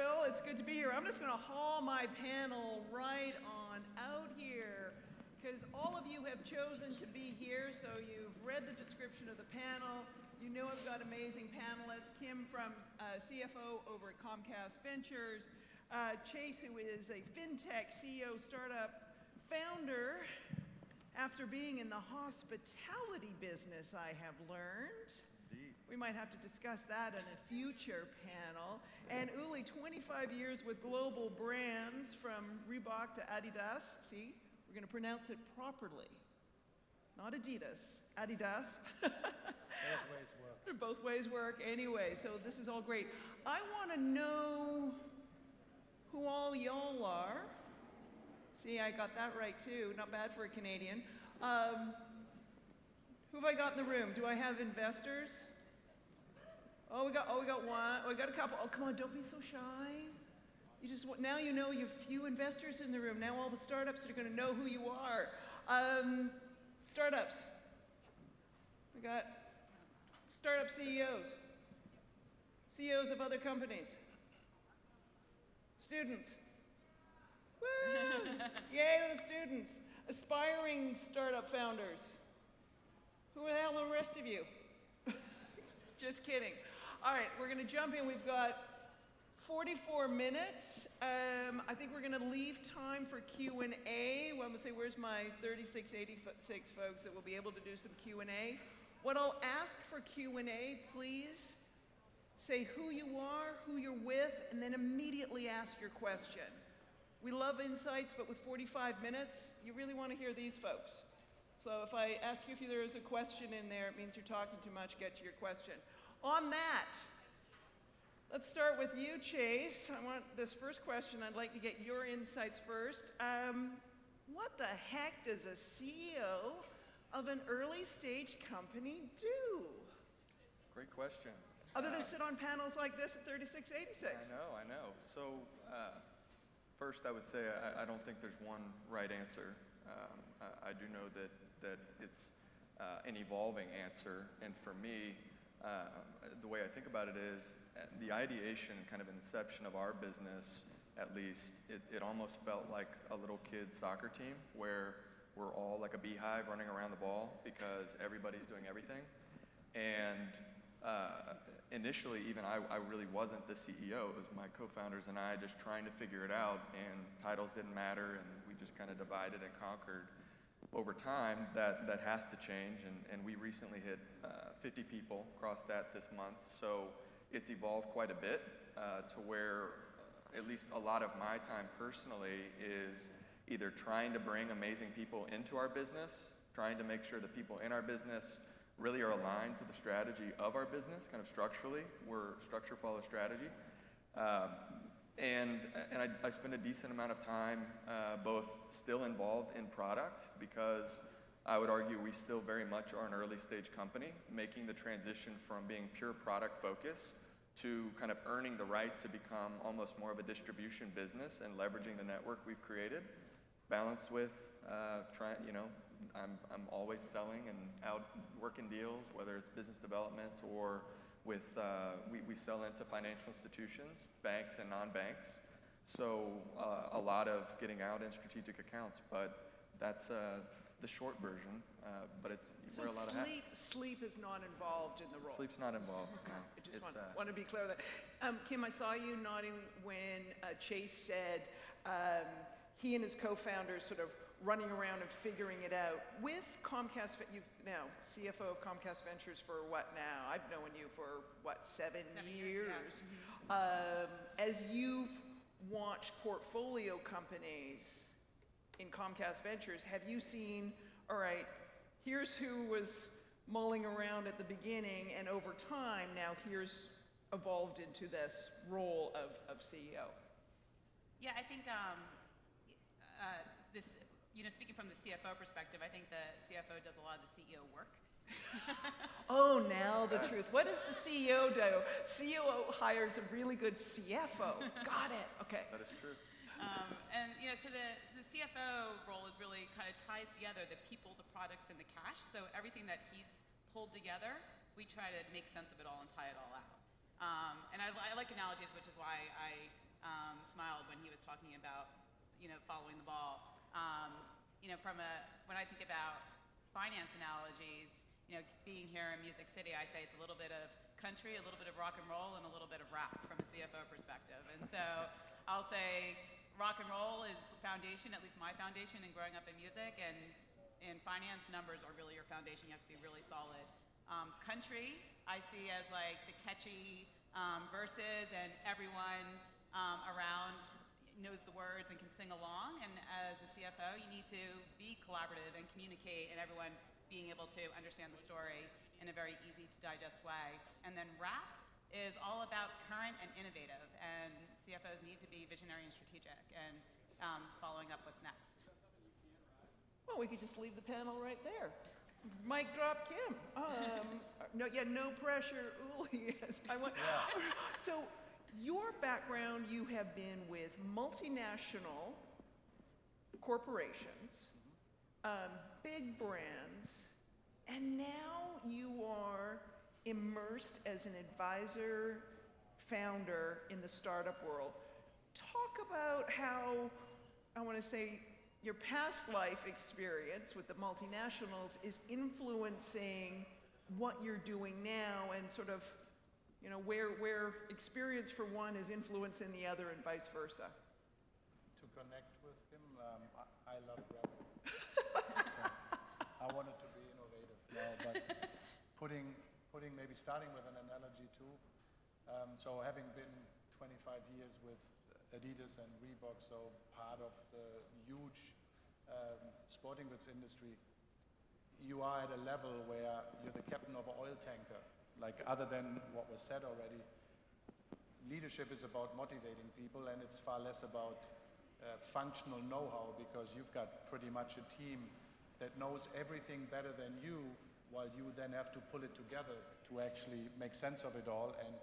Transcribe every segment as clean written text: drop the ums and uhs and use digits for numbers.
Phil. It's good to be here. I'm just going to haul my panel right on out here because all of you have chosen to be here, so you've read the description of the panel. You know I've got amazing panelists. Kim from CFO over at Comcast Ventures. Chase, who is a fintech CEO startup founder after being in the hospitality business, I have learned. Indeed. We might have to discuss that in a future panel. And Uli, 25 years with global brands from Reebok to Adidas. See, we're going to pronounce it properly. Not Adidas, Adidas. Both ways work. Both ways work anyway, so this is all great. I want to know who all y'all are. See, I got that right too. Not bad for a Canadian. Who have I got in the room? Do I have investors? Oh, we got one. Oh, we got a couple. Oh, come on, don't be so shy. Now you know you have few investors in the room. Now all the startups are going to know who you are. Startups. We got startup CEOs. CEOs of other companies. Students. Woo! Yay to the students. Aspiring startup founders. Who the hell are the rest of you? Just kidding. All right, we're going to jump in. We've got 44 minutes. I think we're going to leave time for Q&A. Well, I'm going to say, where's my 3686 folks that will be able to do some Q&A? What I'll ask for Q&A, please say who you are, who you're with, and then immediately ask your question. We love insights, but with 45 minutes, you really want to hear these folks. So if I ask you if there is a question in there, it means you're talking too much. Get to your question. On that, let's start with you, Chase. I want this first question. I'd like to get your insights first. What the heck does a CEO of an early stage company do? Great question. Other than sit on panels like this at 3686. I know. So first I would say I don't think there's one right answer. I do know that it's an evolving answer, and for me, the way I think about it is the ideation, kind of inception of our business, at least, it almost felt like a little kid's soccer team where we're all like a beehive running around the ball because everybody's doing everything. And initially, even I really wasn't the CEO. It was my co-founders and I just trying to figure it out, and titles didn't matter, and we just kind of divided and conquered. Over time, that has to change, and we recently hit 50 people, crossed that this month, so it's evolved quite a bit to where at least a lot of my time personally is either trying to bring amazing people into our business, trying to make sure the people in our business really are aligned to the strategy of our business, kind of structurally. We're structure follows strategy. And I spend a decent amount of time both still involved in product, because I would argue we still very much are an early stage company, making the transition from being pure product focus to kind of earning the right to become almost more of a distribution business and leveraging the network we've created, balanced with I'm always selling and out working deals, whether it's business development or with, we sell into financial institutions, banks and non-banks. So a lot of getting out in strategic accounts, but that's the short version, but it's, you wear a lot of hats. Sleep is not involved in the role. Sleep's not involved, no. I just want to be clear with that. Kim, I saw you nodding when Chase said he and his co-founders sort of running around and figuring it out. With Comcast, you've now CFO of Comcast Ventures for what now? I've known you for, what, seven years? Yeah. As you've watched portfolio companies in Comcast Ventures, have you seen, all right, here's who was mulling around at the beginning, and over time, now here's evolved into this role of CEO? Yeah, I think speaking from the CFO perspective, I think the CFO does a lot of the CEO work. Oh, now the truth. What does the CEO do? CEO hires a really good CFO. Got it. Okay. That is true. So the CFO role is really kind of ties together the people, the products, and the cash. So everything that he's pulled together, we try to make sense of it all and tie it all out. And I like analogies, which is why I smiled when he was talking about, following the ball. When I think about finance analogies, being here in Music City, I say it's a little bit of country, a little bit of rock and roll, and a little bit of rap from a CFO perspective. And so I'll say rock and roll is the foundation, at least my foundation in growing up in music, and in finance, numbers are really your foundation. You have to be really solid. Country, I see as like the catchy verses, and everyone around knows the words and can sing along. And as a CFO, you need to be collaborative and communicate, and everyone being able to understand the story in a very easy to digest way. And then rap is all about current and innovative, and CFOs need to be visionary and strategic, and following up what's next. Well, we could just leave the panel right there. Mic drop Kim. No pressure. Ooh, yes. So your background, you have been with multinational corporations, big brands, and now you are immersed as an advisor, founder in the startup world. Talk about how, I want to say, your past life experience with the multinationals is influencing what you're doing now, and sort of, where experience for one is influencing the other and vice versa. To connect with him, I love rap. So I wanted to be innovative now, but putting maybe starting with an analogy too. So having been 25 years with Adidas and Reebok, so part of the huge sporting goods industry, you are at a level where you're the captain of an oil tanker. Like, other than what was said already, leadership is about motivating people, and it's far less about functional know-how, because you've got pretty much a team that knows everything better than you, while you then have to pull it together to actually make sense of it all and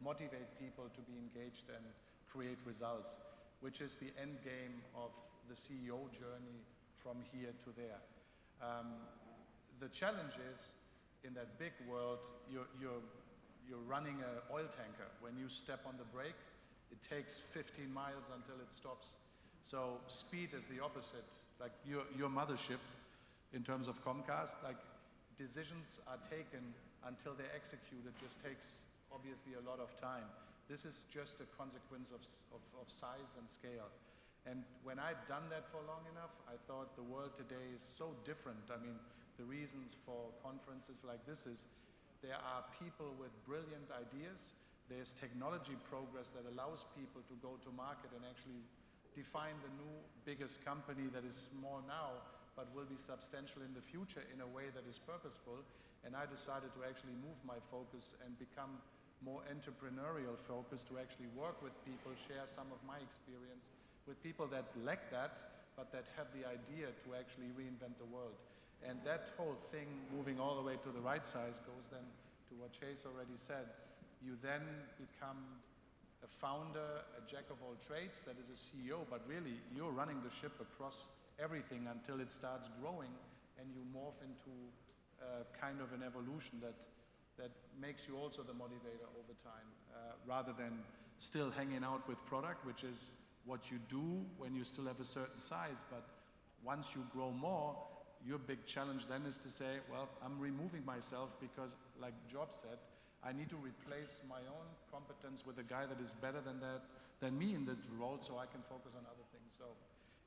motivate people to be engaged and create results, which is the end game of the CEO journey from here to there. The challenge is, in that big world, you're running an oil tanker. When you step on the brake, it takes 15 miles until it stops. So speed is the opposite. Like your mothership, in terms of Comcast, like, decisions are taken until they're executed. Just takes obviously a lot of time. This is just a consequence of size and scale. And when I'd done that for long enough, I thought the world today is so different. I mean, the reasons for conferences like this is there are people with brilliant ideas. There's technology progress that allows people to go to market and actually define the new biggest company that is small now, but will be substantial in the future in a way that is purposeful. And I decided to actually move my focus and become more entrepreneurial focused, to actually work with people, share some of my experience with people that lack that, but that have the idea to actually reinvent the world. And that whole thing, moving all the way to the right side, goes then to what Chase already said. You then become a founder, a jack of all trades, that is a CEO, but really you're running the ship across everything until it starts growing, and you morph into kind of an evolution that makes you also the motivator over time, rather than still hanging out with product, which is what you do when you still have a certain size. But once you grow more, your big challenge then is to say, well, I'm removing myself because, like Job said, I need to replace my own competence with a guy that is better than me in that role, so I can focus on other things. So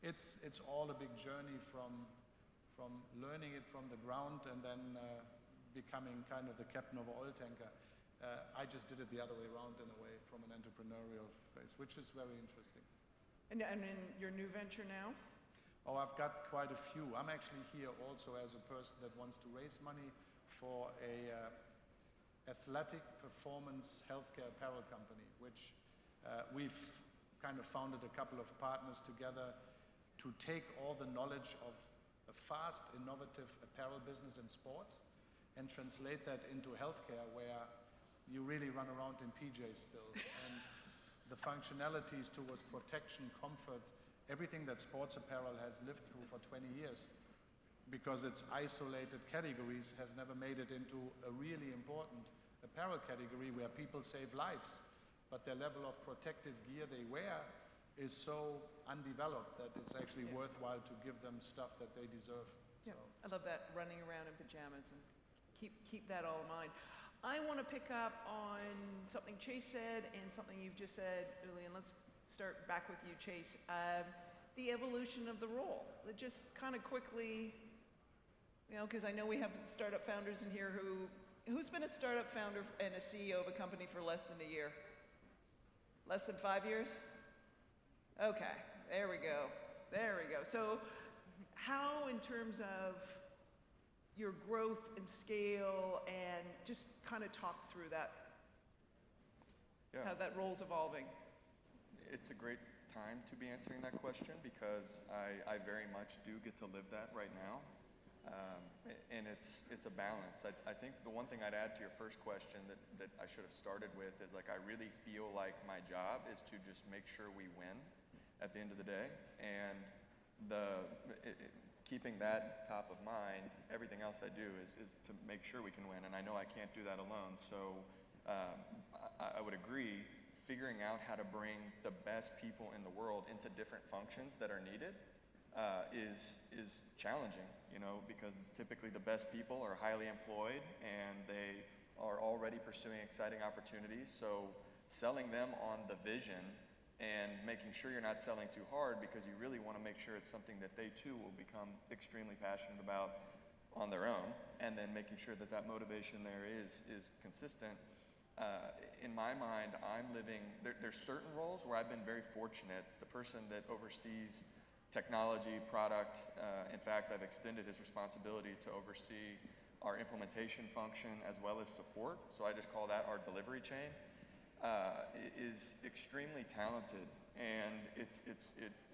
it's all a big journey from learning it from the ground and then becoming kind of the captain of an oil tanker. I just did it the other way around, in a way, from an entrepreneurial phase, which is very interesting. And in your new venture now? Oh, I've got quite a few. I'm actually here also as a person that wants to raise money for a athletic performance healthcare apparel company, which we've kind of founded a couple of partners together to take all the knowledge of a fast, innovative apparel business in sport and translate that into healthcare, where you really run around in PJs still. And the functionalities towards protection, comfort, everything that sports apparel has lived through for 20 years, because it's isolated categories, has never made it into a really important apparel category where people save lives. but their level of protective gear they wear is so undeveloped that it's actually worthwhile to give them stuff that they deserve. Yeah, I love that, running around in pajamas, and keep that all in mind. I want to pick up on something Chase said and something you've just said, Uli, and let's start back with you, Chase. The evolution of the role. Just kind of quickly, you know, because I know we have startup founders in here who's been a startup founder and a CEO of a company for less than a year? Less than 5 years? Okay, there we go. There we go. So how, in terms of your growth and scale, and just kind of talk through that, how that role's evolving? It's a great time to be answering that question because I very much do get to live that right now. And it's a balance. I think the one thing I'd add to your first question that I should have started with is, like, I really feel like my job is to just make sure we win at the end of the day. And keeping that top of mind, everything else I do is to make sure we can win. And I know I can't do that alone. So I would agree, figuring out how to bring the best people in the world into different functions that are needed is challenging, you know, because typically the best people are highly employed and they are already pursuing exciting opportunities. So selling them on the vision and making sure you're not selling too hard, because you really want to make sure it's something that they too will become extremely passionate about on their own, and then making sure that that motivation there is consistent. In my mind, I'm living, there's certain roles where I've been very fortunate. The person that oversees technology, product, in fact, I've extended his responsibility to oversee our implementation function as well as support. So I just call that our delivery chain. Is extremely talented, and it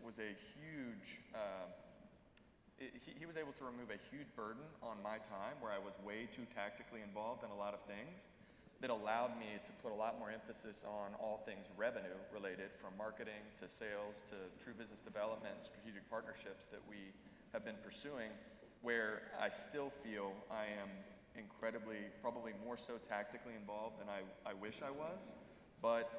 was a huge, he was able to remove a huge burden on my time where I was way too tactically involved in a lot of things that allowed me to put a lot more emphasis on all things revenue related, from marketing to sales to true business development and strategic partnerships that we have been pursuing, where I still feel I am incredibly, probably more so tactically involved than I wish I was. But,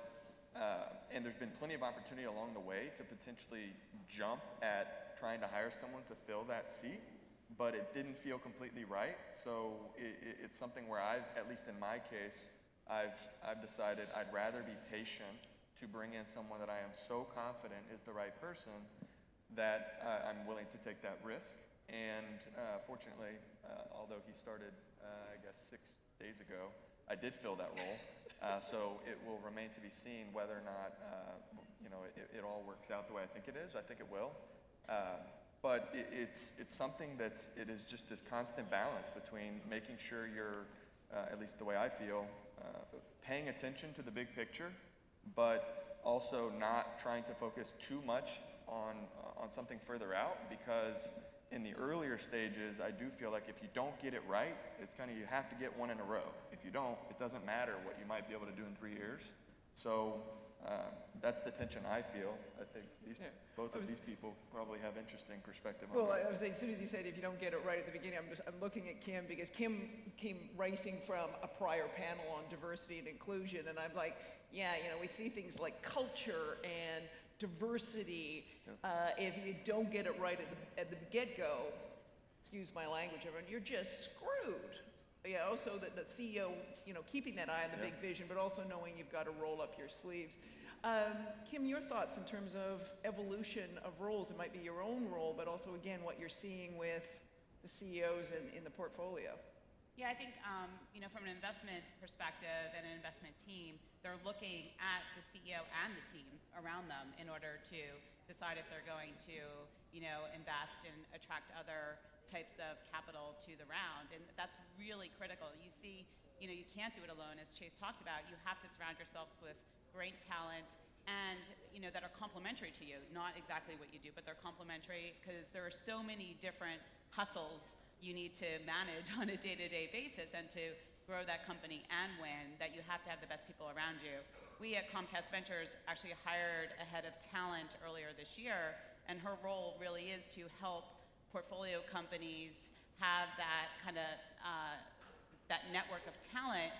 and there's been plenty of opportunity along the way to potentially jump at trying to hire someone to fill that seat, but it didn't feel completely right. So it's something where at least in my case, I've decided I'd rather be patient to bring in someone that I am so confident is the right person that I'm willing to take that risk. And fortunately, although he started, I guess 6 days ago, I did fill that role. So it will remain to be seen whether or not it all works out the way I think it is. I think it will. But it's something it is just this constant balance between making sure you're, at least the way I feel, paying attention to the big picture, but also not trying to focus too much on something further out, because in the earlier stages, I do feel like if you don't get it right, it's kind of, you have to get one in a row. If you don't, it doesn't matter what you might be able to do in 3 years. So that's the tension I feel. I think both of these people probably have interesting perspective on that. Well, I was saying, as soon as you said if you don't get it right at the beginning, I'm looking at Kim, because Kim came racing from a prior panel on diversity and inclusion, and I'm like, yeah, you know, we see things like culture and diversity. If you don't get it right at the get-go, excuse my language, everyone, you're just screwed. You know, so that the CEO, you know, keeping that eye on the big vision, but also knowing you've got to roll up your sleeves. Kim, your thoughts in terms of evolution of roles? It might be your own role, but also, again, what you're seeing with the CEOs in the portfolio. Yeah, I think, you know, from an investment perspective and an investment team, they're looking at the CEO and the team around them in order to decide if they're going to, you know, invest and attract other types of capital to the round. And that's really critical. You see, you know, you can't do it alone, as Chase talked about. You have to surround yourselves with great talent and, you know, that are complementary to you. Not exactly what you do, but they're complementary, because there are so many different hustles you need to manage on a day-to-day basis and to grow that company and win, that you have to have the best people around you. We at Comcast Ventures actually hired a head of talent earlier this year, and her role really is to help portfolio companies have that kind of that network of talent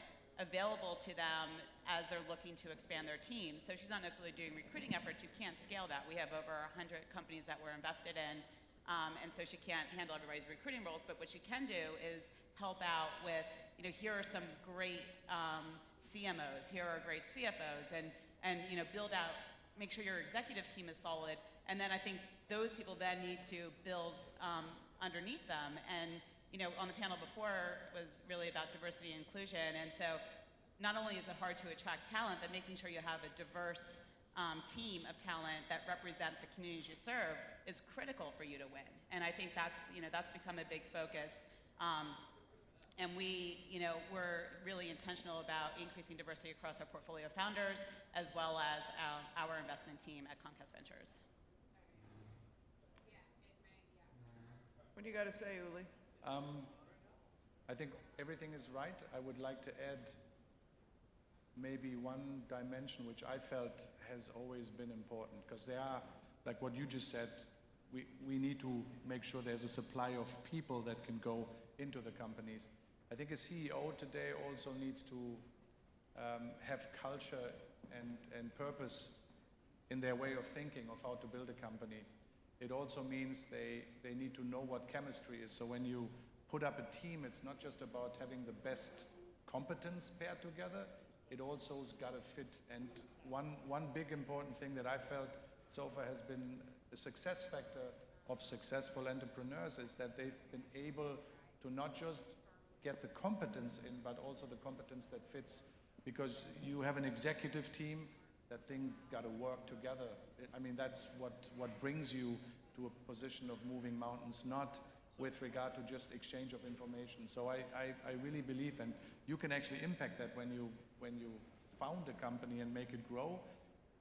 available to them as they're looking to expand their team. So she's not necessarily doing recruiting efforts. You can't scale that. We have over 100 companies that we're invested in, and so she can't handle everybody's recruiting roles. But what she can do is help out with, here are some great CMOs, here are great CFOs, and build out, make sure your executive team is solid. And then I think those people then need to build underneath them. And on the panel before was really about diversity and inclusion. And so not only is it hard to attract talent, but making sure you have a diverse team of talent that represent the communities you serve is critical for you to win. And I think that's become a big focus. And we're really intentional about increasing diversity across our portfolio of founders, as well as our investment team at Comcast Ventures. What do you got to say, Uli? I think everything is right. I would like to add maybe one dimension which I felt has always been important, because there are, like what you just said, we need to make sure there's a supply of people that can go into the companies. I think a CEO today also needs to have culture and purpose in their way of thinking of how to build a company. It also means they need to know what chemistry is. So when you put up a team, it's not just about having the best competence paired together, it also's got to fit. And one big important thing that I felt so far has been a success factor of successful entrepreneurs is that they've been able to not just get the competence in, but also the competence that fits. Because you have an executive team, that thing got to work together. I mean, that's what brings you to a position of moving mountains, not with regard to just exchange of information. So I really believe, and you can actually impact that when you found a company and make it grow.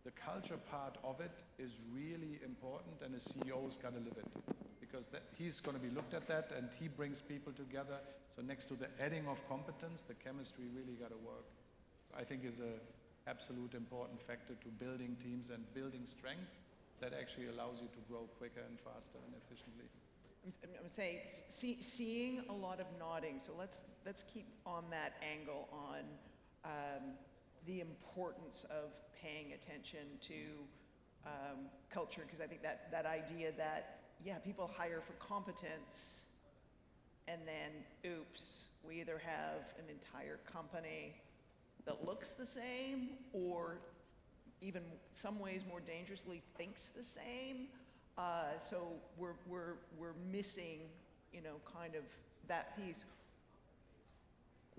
The culture part of it is really important, and a CEO's got to live it, because he's going to be looked at that, and he brings people together. So next to the adding of competence, the chemistry really got to work. I think is a absolute important factor to building teams and building strength that actually allows you to grow quicker and faster and efficiently. I'm going to say, seeing a lot of nodding, so let's keep on that angle on the importance of paying attention to culture, because I think that idea that, people hire for competence, and then, oops, we either have an entire company that looks the same, or even some ways more dangerously thinks the same. So we're missing, kind of that piece.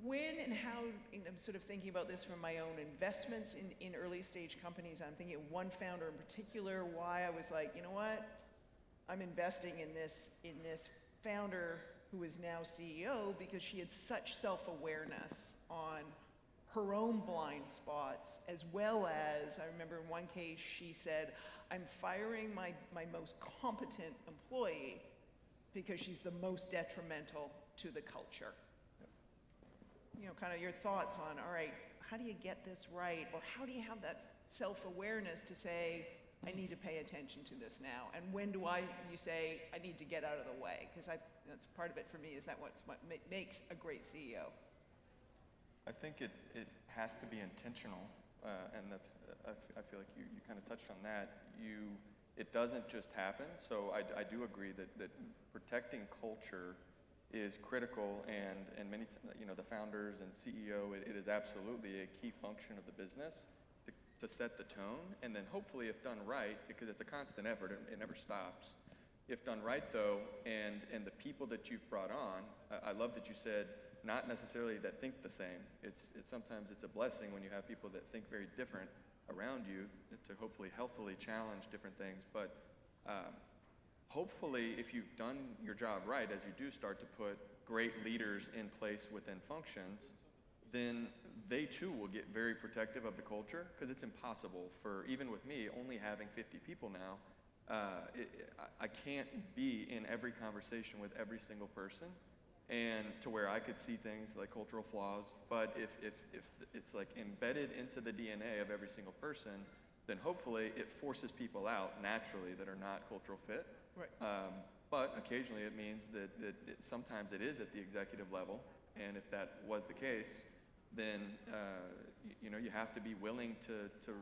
When and how, I'm sort of thinking about this from my own investments in early stage companies. I'm thinking of one founder in particular, why I was like, you know what? I'm investing in this founder who is now CEO, because she had such self-awareness on her own blind spots, as well as, I remember in one case she said, I'm firing my most competent employee because she's the most detrimental to the culture. Kind of your thoughts on, all right, how do you get this right? Or how do you have that self-awareness to say, I need to pay attention to this now? And when do you say, I need to get out of the way? Because that's part of it for me, is that what makes a great CEO. I think it has to be intentional, and that's, I feel like you kind of touched on that. It doesn't just happen, so I do agree that protecting culture is critical, and many, the founders and CEO, it is absolutely a key function of the business to set the tone, and then hopefully, if done right, because it's a constant effort, it never stops. If done right, though, and the people that you've brought on, I love that you said not necessarily that think the same. Sometimes it's a blessing when you have people that think very different around you to hopefully healthily challenge different things. But hopefully, if you've done your job right, as you do start to put great leaders in place within functions, then they too will get very protective of the culture, because it's impossible for, even with me, only having 50 people now, I can't be in every conversation with every single person, and to where I could see things like cultural flaws. But if it's like embedded into the DNA of every single person, then hopefully it forces people out naturally that are not cultural fit. Right. But occasionally it means that sometimes it is at the executive level, and if that was the case, then you have to be willing to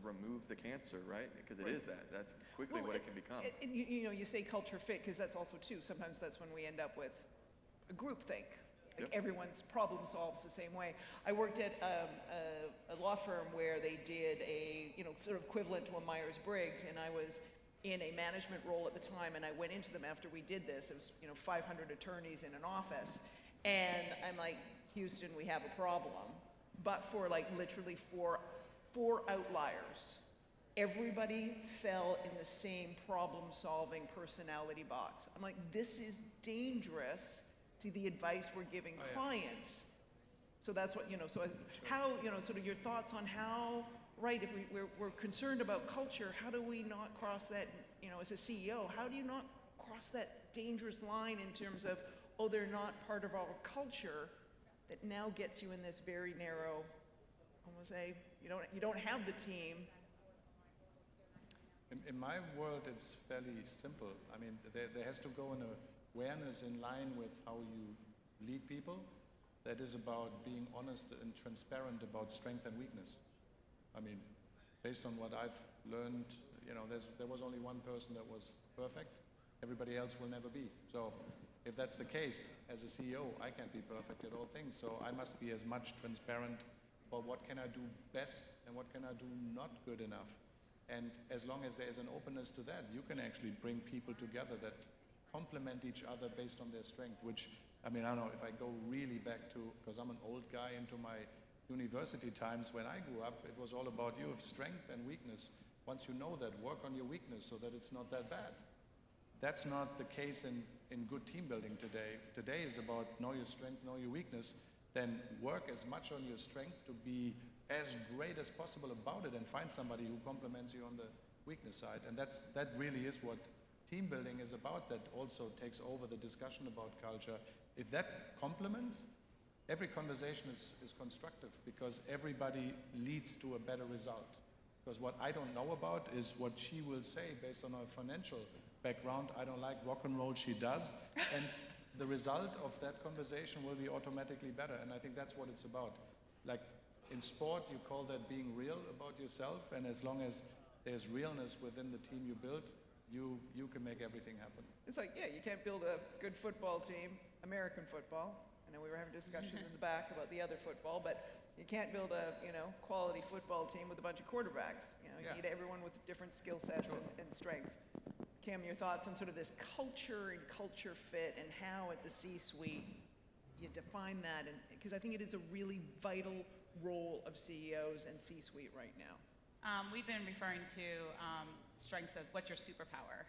remove the cancer, right? Because it is that. That's quickly what it can become. You say culture fit, because that's also too, sometimes that's when we end up with a groupthink. Like everyone's problem solves the same way. I worked at a law firm where they did a, sort of equivalent to a Myers-Briggs, and I was in a management role at the time, and I went into them after we did this. It was, 500 attorneys in an office, and I'm like, Houston, we have a problem. But for like literally four outliers, everybody fell in the same problem-solving personality box. I'm like, this is dangerous to the advice we're giving clients. So that's what, how, sort of your thoughts on how, right, if we're concerned about culture, how do we not cross that, as a CEO, how do you not cross that dangerous line in terms of, oh, they're not part of our culture, that now gets you in this very narrow, almost say, you don't have the team. In my world, it's fairly simple. I mean, there has to go an awareness in line with how you lead people. That is about being honest and transparent about strength and weakness. I mean, based on what I've learned, there was only one person that was perfect. Everybody else will never be. So if that's the case, as a CEO, I can't be perfect at all things. So I must be as much transparent about what can I do best and what can I do not good enough. And as long as there is an openness to that, you can actually bring people together that complement each other based on their strength, which, I don't know, if I go really back to, because I'm an old guy, into my university times when I grew up, it was all about you have strength and weakness. Once you know that, work on your weakness so that it's not that bad. That's not the case in good team building today. Today is about know your strength, know your weakness, then work as much on your strength to be as great as possible about it and find somebody who complements you on the weakness side. And that really is what team building is about. That also takes over the discussion about culture. If that complements, every conversation is constructive because everybody leads to a better result. Because what I don't know about is what she will say based on her financial background. I don't like rock and roll, she does. And the result of that conversation will be automatically better. And I think that's what it's about. Like in sport, you call that being real about yourself. And as long as there's realness within the team you build, you can make everything happen. It's like, you can't build a good football team, American football. I know we were having discussions in the back about the other football, but you can't build a, quality football team with a bunch of quarterbacks. You need everyone with different skill sets and strengths. Cam, your thoughts on sort of this culture and culture fit and how at the C-suite you define that, and because I think it is a really vital role of CEOs and C-suite right now. We've been referring to strengths as what's your superpower.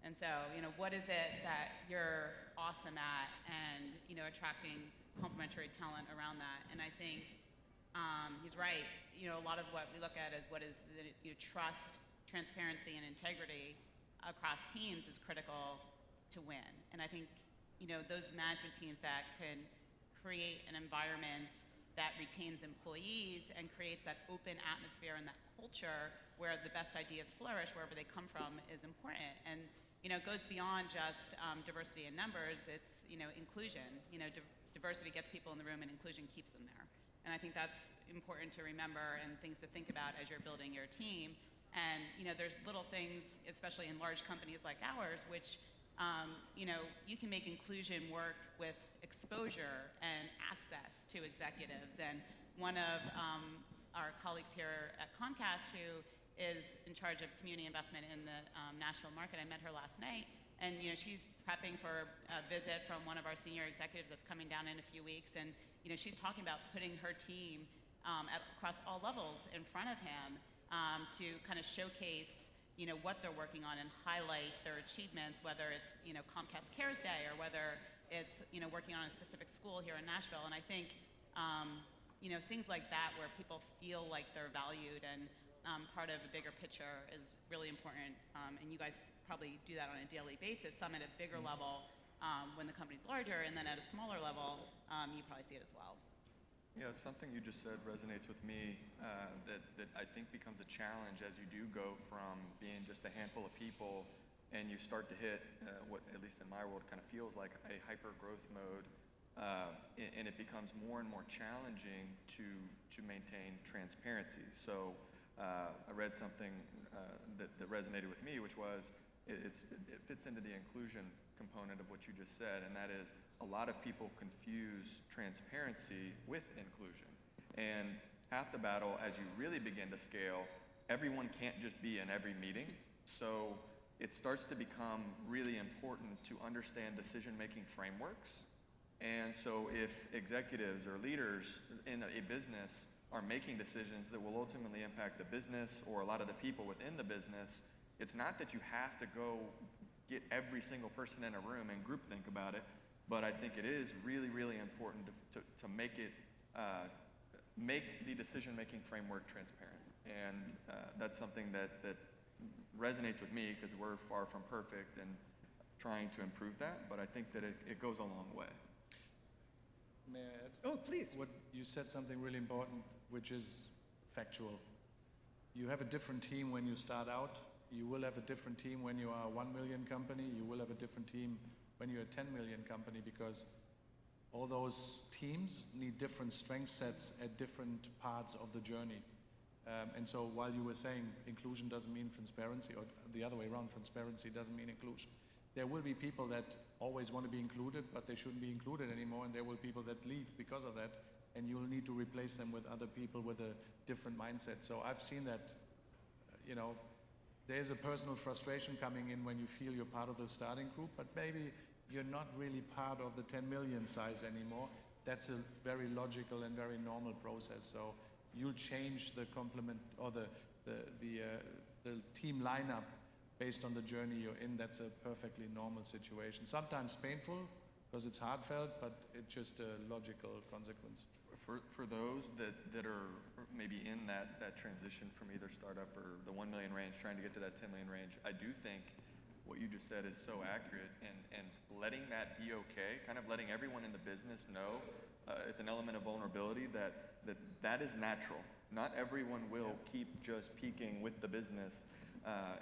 And so, what is it that you're awesome at and, attracting complementary talent around that. And I think he's right. A lot of what we look at is what is trust, transparency, and integrity across teams is critical to win. And I think, those management teams that can create an environment that retains employees and creates that open atmosphere and that culture where the best ideas flourish wherever they come from is important. And it goes beyond just diversity in numbers. It's inclusion. Diversity gets people in the room, and inclusion keeps them there. And I think that's important to remember and things to think about as you're building your team. And there's little things, especially in large companies like ours, which you can make inclusion work with exposure and access to executives. And one of our colleagues here at Comcast, who is in charge of community investment in the Nashville market, I met her last night, and she's prepping for a visit from one of our senior executives that's coming down in a few weeks, and she's talking about putting her team across all levels in front of him to kind of showcase what they're working on and highlight their achievements, whether it's Comcast Cares Day or whether it's working on a specific school here in Nashville. And I think things like that where people feel like they're valued and part of a bigger picture is really important. And you guys probably do that on a daily basis, some at a bigger level when the company's larger, and then at a smaller level, you probably see it as well. Yeah, something you just said resonates with me that I think becomes a challenge as you do go from being just a handful of people and you start to hit what, at least in my world, kind of feels like a hyper-growth mode and it becomes more and more challenging to maintain transparency. So I read something that resonated with me, which was it fits into the inclusion component of what you just said, and that is a lot of people confuse transparency with inclusion. And half the battle, as you really begin to scale, everyone can't just be in every meeting. So it starts to become really important to understand decision-making frameworks. And so if executives or leaders in a business are making decisions that will ultimately impact the business or a lot of the people within the business, it's not that you have to go get every single person in a room and groupthink about it, but I think it is really, really important to make it, make the decision-making framework transparent. And that's something that resonates with me because we're far from perfect and trying to improve that, but I think that it goes a long way. May I add? Oh, please. What you said something really important, which is factual. You have a different team when you start out. You will have a different team when you are a 1 million company. You will have a different team when you're a 10 million company, because all those teams need different strength sets at different parts of the journey. And so while you were saying inclusion doesn't mean transparency, or the other way around, transparency doesn't mean inclusion, there will be people that always want to be included, but they shouldn't be included anymore, and there will be people that leave because of that, and you'll need to replace them with other people with a different mindset. So I've seen that, you know, there's a personal frustration coming in when you feel you're part of the starting group, but maybe you're not really part of the 10 million size anymore. That's a very logical and very normal process. So you'll change the complement or the team lineup based on the journey you're in. That's a perfectly normal situation. Sometimes painful because it's heartfelt, but it's just a logical consequence. For those that are maybe in that transition from either startup or the 1 million range, trying to get to that 10 million range, I do think what you just said is so accurate, and letting that be okay, kind of letting everyone in the business know it's an element of vulnerability that is natural. Not everyone will keep just peaking with the business.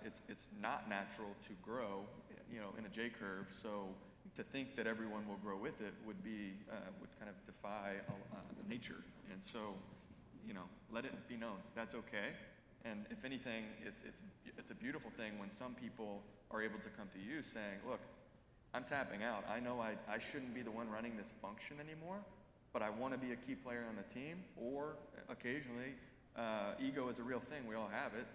It's not natural to grow, you know, in a J curve. So to think that everyone will grow with it would kind of defy nature. And so, you know, let it be known that's okay. And if anything, it's a beautiful thing when some people are able to come to you saying, look, I'm tapping out. I know I shouldn't be the one running this function anymore, but I want to be a key player on the team. Or occasionally, ego is a real thing. We all have it.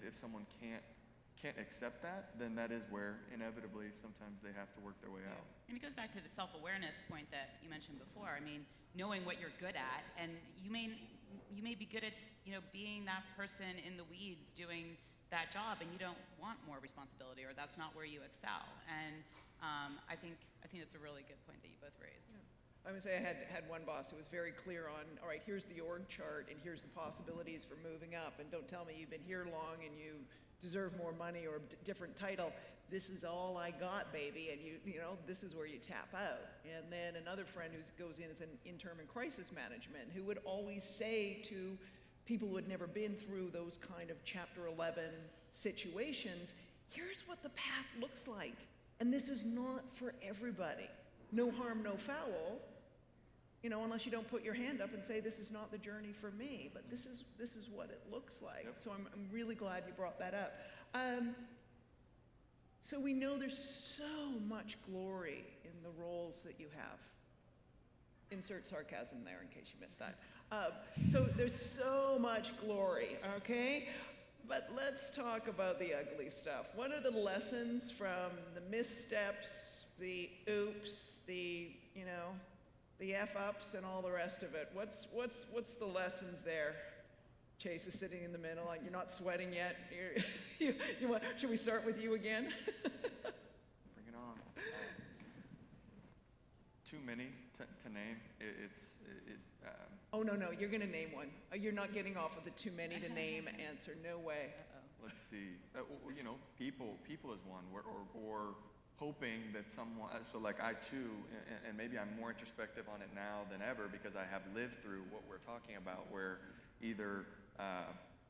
If someone can't accept that, then that is where inevitably sometimes they have to work their way out. And it goes back to the self-awareness point that you mentioned before. I mean, knowing what you're good at, and you may be good at, you know, being that person in the weeds doing that job, and you don't want more responsibility, or that's not where you excel. And I think that's a really good point that you both raised. Yeah. I would say I had one boss who was very clear on, all right, here's the org chart, and here's the possibilities for moving up, and don't tell me you've been here long and you deserve more money or a different title. This is all I got, baby, and you know, this is where you tap out. And then another friend who goes in as an intern in crisis management, who would always say to people who had never been through those kind of Chapter 11 situations, here's what the path looks like, and this is not for everybody. No harm, no foul, you know, unless you don't put your hand up and say, this is not the journey for me, but this is what it looks like. Yep. So I'm really glad you brought that up. So we know there's so much glory in the roles that you have. Insert sarcasm there in case you missed that. So there's so much glory, okay? But let's talk about the ugly stuff. What are the lessons from the missteps, the oops, the, you know, the F-ups and all the rest of it? What's the lessons there? Chase is sitting in the middle, like you're not sweating yet. Should we start with you again? Bring it on. Too many to name. Oh, no, you're going to name one. You're not getting off of the too many to name answer. No way. Let's see. You know, people is one, or hoping that someone, so like I too, and maybe I'm more introspective on it now than ever because I have lived through what we're talking about, where either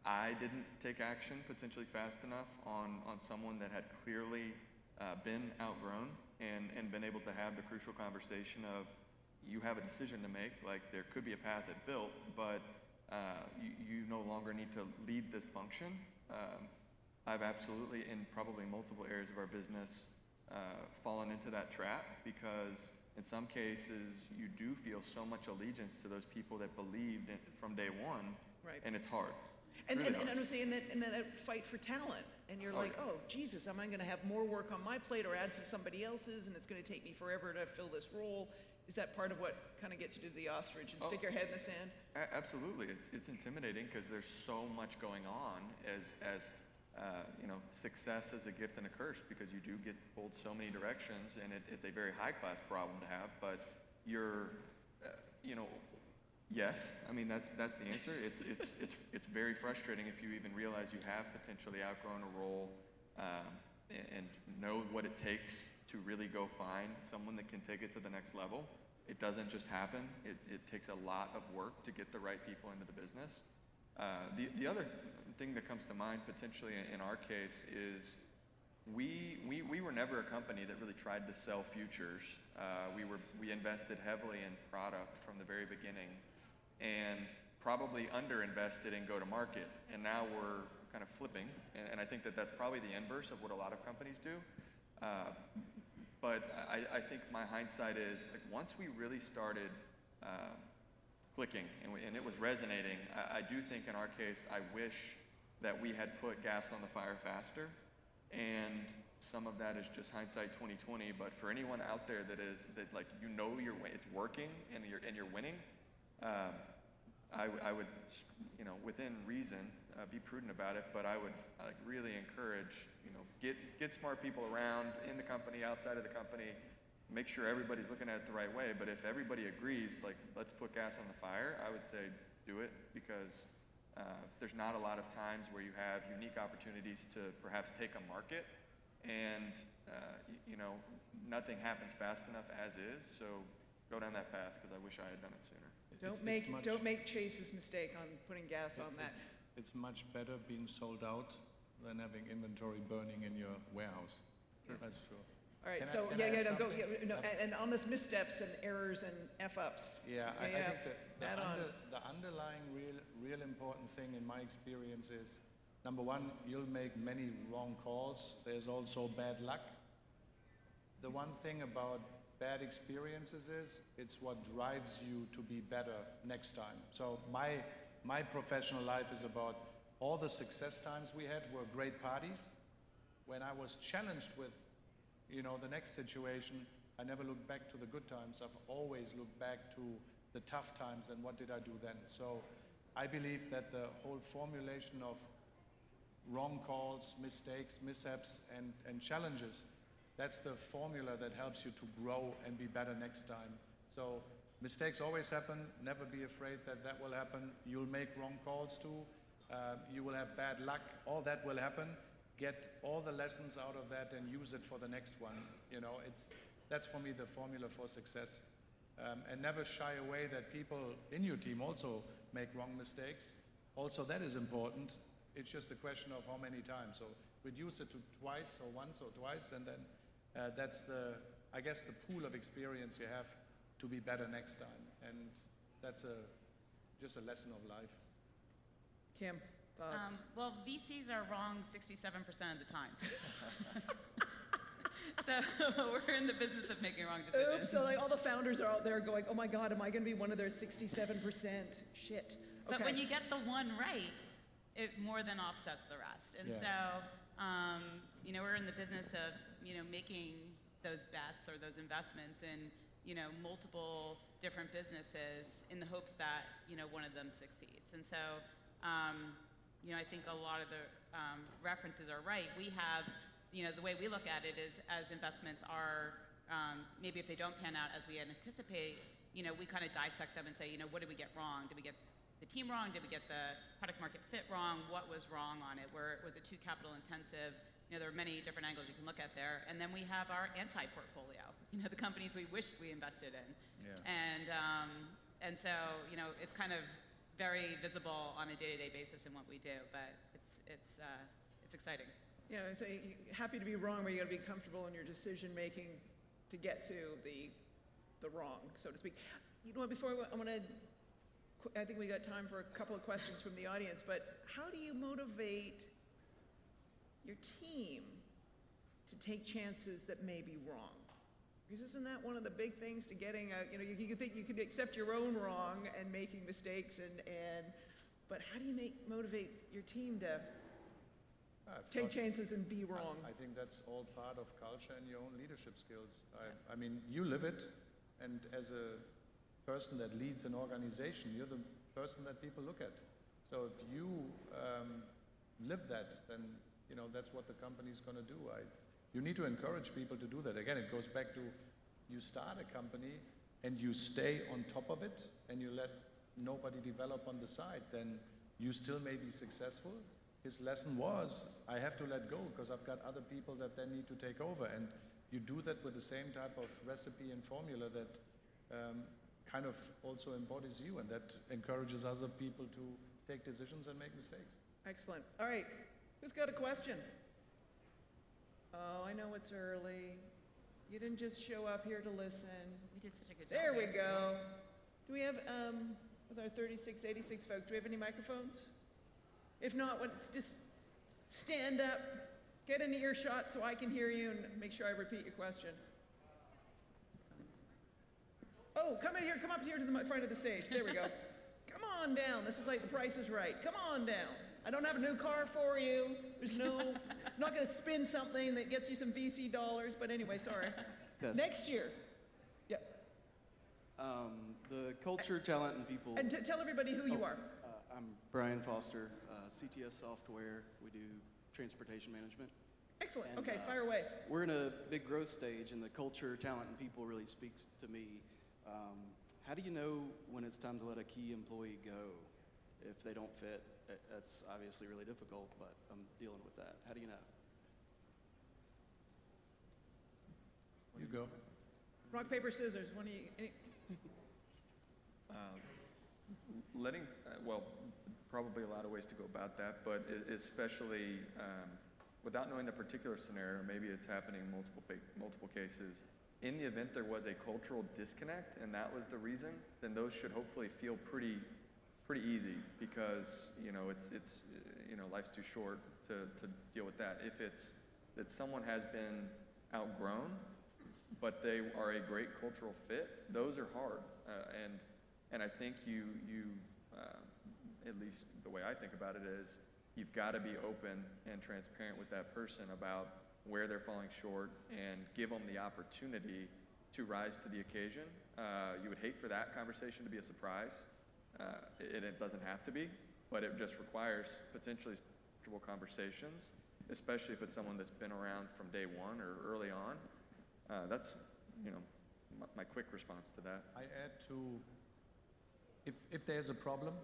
I didn't take action potentially fast enough on someone that had clearly been outgrown and been able to have the crucial conversation of, you have a decision to make. Like, there could be a path at Built, but you no longer need to lead this function. I've absolutely, in probably multiple areas of our business, fallen into that trap, because in some cases you do feel so much allegiance to those people that believed in, from day one, Right. and it's hard. And, Really and hard. I'm saying that, and then that fight for talent, and you're Oh, like, yeah. oh, Jesus, am I going to have more work on my plate or add to somebody else's, and it's going to take me forever to fill this role? Is that part of what kind of gets you to the ostrich and stick Oh. your head in the sand? Absolutely, it's intimidating because there's so much going on. As you know, success is a gift and a curse, because you do get pulled so many directions, and it's a very high class problem to have. But you're, you know, yes, I mean that's the answer. It's very frustrating if you even realize you have potentially outgrown a role, and know what it takes to really go find someone that can take it to the next level. It doesn't just happen. It takes a lot of work to get the right people into the business. The other thing that comes to mind potentially in our case is we were never a company that really tried to sell futures. We invested heavily in product from the very beginning, and probably underinvested in go-to-market. And now we're kind of flipping, and I think that that's probably the inverse of what a lot of companies do. But I think my hindsight is, like, once we really started clicking and it was resonating, I do think in our case, I wish that we had put gas on the fire faster. And some of that is just hindsight 2020. But for anyone out there that like, you know, it's working and you're winning, I would, you know, within reason, be prudent about it. But I would really encourage, you know, get smart people around in the company, outside of the company. Make sure everybody's looking at it the right way. But if everybody agrees, like, let's put gas on the fire, I would say do it, because there's not a lot of times where you have unique opportunities to perhaps take a market, and you know, nothing happens fast enough as is. So go down that path, because I wish I had done it sooner. Don't make Chase's mistake on putting gas on that. It's much better being sold out than having inventory burning in your warehouse. That's true. All right, Can I- so can I yeah, add no, go, something? yeah, no, and on this missteps and errors and F-ups. Yeah, I think add on. the underlying real important thing in my experience is, number one, you'll make many wrong calls. There's also bad luck. The one thing about bad experiences is it's what drives you to be better next time. So my professional life is about all the success times we had were great parties. When I was challenged with, you know, the next situation, I never looked back to the good times. I've always looked back to the tough times and what did I do then. So I believe that the whole formulation of wrong calls, mistakes, mishaps, and challenges, that's the formula that helps you to grow and be better next time. So mistakes always happen. Never be afraid that that will happen. You'll make wrong calls too. You will have bad luck. All that will happen. Get all the lessons out of that and use it for the next one. You know, that's for me the formula for success. And never shy away that people in your team also make wrong mistakes. Also, that is important. It's just a question of how many times. So reduce it to twice or once or twice, and then that's I guess the pool of experience you have to be better next time. And that's just a lesson of life. Kim, thoughts? Well, VCs are wrong 67% of the time. So we're in the business of making wrong decisions. Oops, so like all the founders are out there going, oh my God, am I going to be one of their 67%? Shit. Okay. But when you get the one right, it more than offsets the rest. And Yeah. so, you know, we're in the business of, you know, making those bets or those investments in, you know, multiple different businesses in the hopes that, you know, one of them succeeds. And so, you know, I think a lot of the references are right. We have, you know, the way we look at it is as investments are, maybe if they don't pan out as we anticipate, you know, we kind of dissect them and say, you know, what did we get wrong? Did we get the team wrong? Did we get the product market fit wrong? What was wrong on it? Was it too capital intensive? You know, there are many different angles you can look at there. And then we have our anti-portfolio, you know, the companies we wished we invested in. Yeah. And so, you know, it's kind of very visible on a day-to-day basis in what we do, but it's exciting. Yeah, so you're happy to be wrong, but you got to be comfortable in your decision making to get to the the wrong, so to speak. You know what, before I think we got time for a couple of questions from the audience, but how do you motivate your team to take chances that may be wrong? Because isn't that one of the big things to getting a, you think you can accept your own wrong and making mistakes but how do you motivate your team to take chances and be wrong? I think that's all part of culture and your own leadership skills. I mean, you live it, and as a person that leads an organization, you're the person that people look at. So if you live that, then that's what the company's going to do. You need to encourage people to do that. Again, it goes back to you start a company and you stay on top of it and you let nobody develop on the side, then you still may be successful. His lesson was, I have to let go because I've got other people that then need to take over. And you do that with the same type of recipe and formula that kind of also embodies you, and that encourages other people to take decisions and make mistakes. Excellent. All right, who's got a question? Oh, I know it's early. You didn't just show up here to listen. You did such a good job. There we guys. go. Do we have, with our 36, 86 folks, do we have any microphones? If not, let's just stand up, get an earshot so I can hear you and make sure I repeat your question. Oh, come up here to the front of the stage. There we go. Come on down. This is like The Price is Right. Come on down. I don't have a new car for you. I'm not going to spin something that gets you some VC dollars, but anyway, sorry. Test. Next year. Yeah. The culture, talent, and people. And tell everybody who you are. I'm Brian Foster, CTS Software. We do transportation management. Excellent. And, Okay, fire away. We're in a big growth stage, and the culture, talent, and people really speaks to me. How do you know when it's time to let a key employee go if they don't fit? That's obviously really difficult, but I'm dealing with that. How do you know? You go. Rock, paper, scissors. One of you. Well, probably a lot of ways to go about that, but especially without knowing the particular scenario, maybe it's happening in multiple cases. In the event there was a cultural disconnect and that was the reason, then those should hopefully feel pretty easy, because it's life's too short to deal with that. If it's that someone has been outgrown, but they are a great cultural fit, those are hard, and I think you at least the way I think about it is you've got to be open and transparent with that person about where they're falling short and give them the opportunity to rise to the occasion. You would hate for that conversation to be a surprise. It doesn't have to be, but it just requires potentially conversations, especially if it's someone that's been around from day one or early on. That's my quick response to that. I add to, if there's a problem,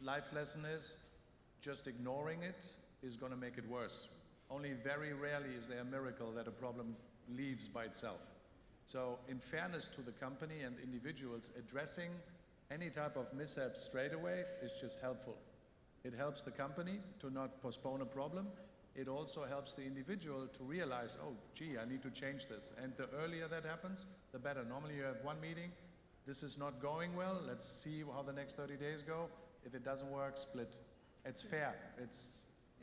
life lesson is just ignoring it is going to make it worse. Only very rarely is there a miracle that a problem leaves by itself. So in fairness to the company and individuals, addressing any type of mishap straight away is just helpful. It helps the company to not postpone a problem. It also helps the individual to realize, oh, gee, I need to change this. And the earlier that happens, the better. Normally you have one meeting, this is not going well, let's see how the next 30 days go. If it doesn't work, split. It's fair.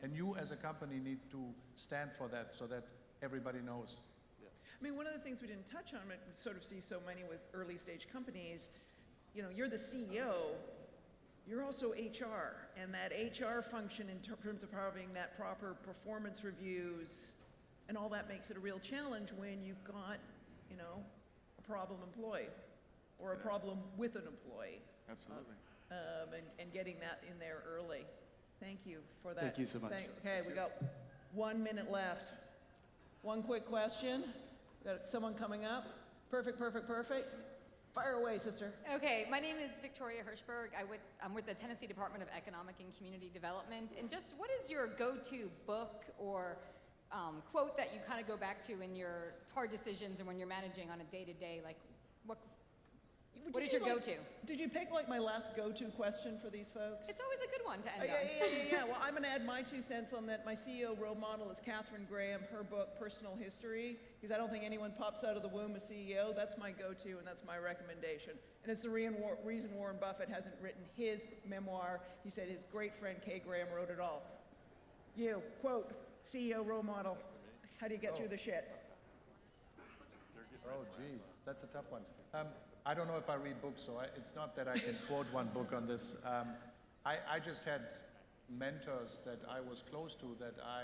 And you as a company need to stand for that so that everybody knows. Yeah. I mean, one of the things we didn't touch on, but we sort of see so many with early stage companies, you're the CEO, you're also HR, and that HR function in terms of having that proper performance reviews and all that makes it a real challenge when you've got, a problem employee or a problem with an employee. Absolutely. And getting that in there early. Thank you for that. Thank you so much. Okay, we got 1 minute left. One quick question. Got someone coming up. Perfect. Fire away, sister. Okay, my name is Victoria Hirschberg. I'm with the Tennessee Department of Economic and Community Development. And just what is your go-to book or quote that you kind of go back to in your hard decisions and when you're managing on a day-to-day? Like, what? What is your go-to? Did you pick like my last go-to question for these folks? It's always a good one to end Yeah. on. Well, I'm going to add my 2 cents on that. My CEO role model is Catherine Graham, her book, Personal History, because I don't think anyone pops out of the womb a CEO. That's my go-to, and that's my recommendation. And it's the reason Warren Buffett hasn't written his memoir. He said his great friend Kay Graham wrote it all. You, quote, CEO role model. How do you get through the shit? Oh, gee, that's a tough one. I don't know if I read books, so it's not that I can quote one book on this. I just had mentors that I was close to, that I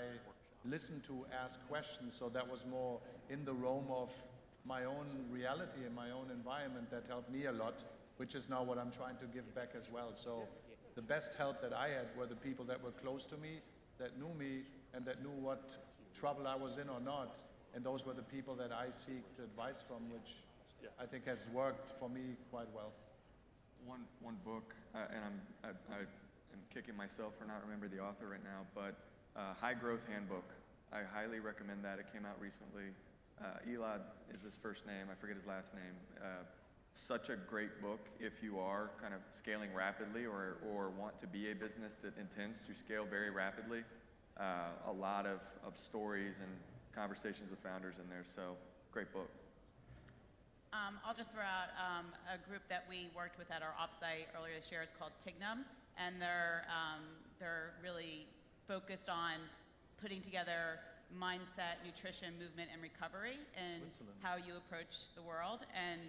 listened to ask questions, so that was more in the realm of my own reality and my own environment that helped me a lot, which is now what I'm trying to give back as well. So the best help that I had were the people that were close to me, that knew me, and that knew what trouble I was in or not. And those were the people that I seeked advice from, which I think has worked for me quite well. One book, and I'm kicking myself for not remembering the author right now, but High Growth Handbook. I highly recommend that. It came out recently. Elad is his first name. I forget his last name. Such a great book if you are kind of scaling rapidly or want to be a business that intends to scale very rapidly. A lot of stories and conversations with founders in there, so great book. I'll just throw out a group that we worked with at our offsite earlier this year. It's called Tignum, and they're really focused on putting together mindset, nutrition, movement, and recovery, and how you approach the world, and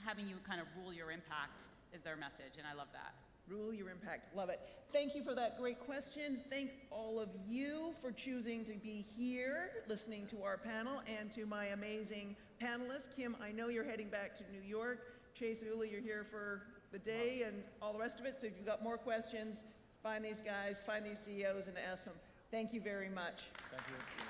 having you kind of rule your impact is their message, and I love that. Rule your impact. Love it. Thank you for that great question. Thank all of you for choosing to be here, listening to our panel, and to my amazing panelists. Kim, I know you're heading back to New York. Chase Uli, you're here for the day and all the rest of it. So if you've got more questions, find these guys, find these CEOs, and ask them. Thank you very much. Thank you.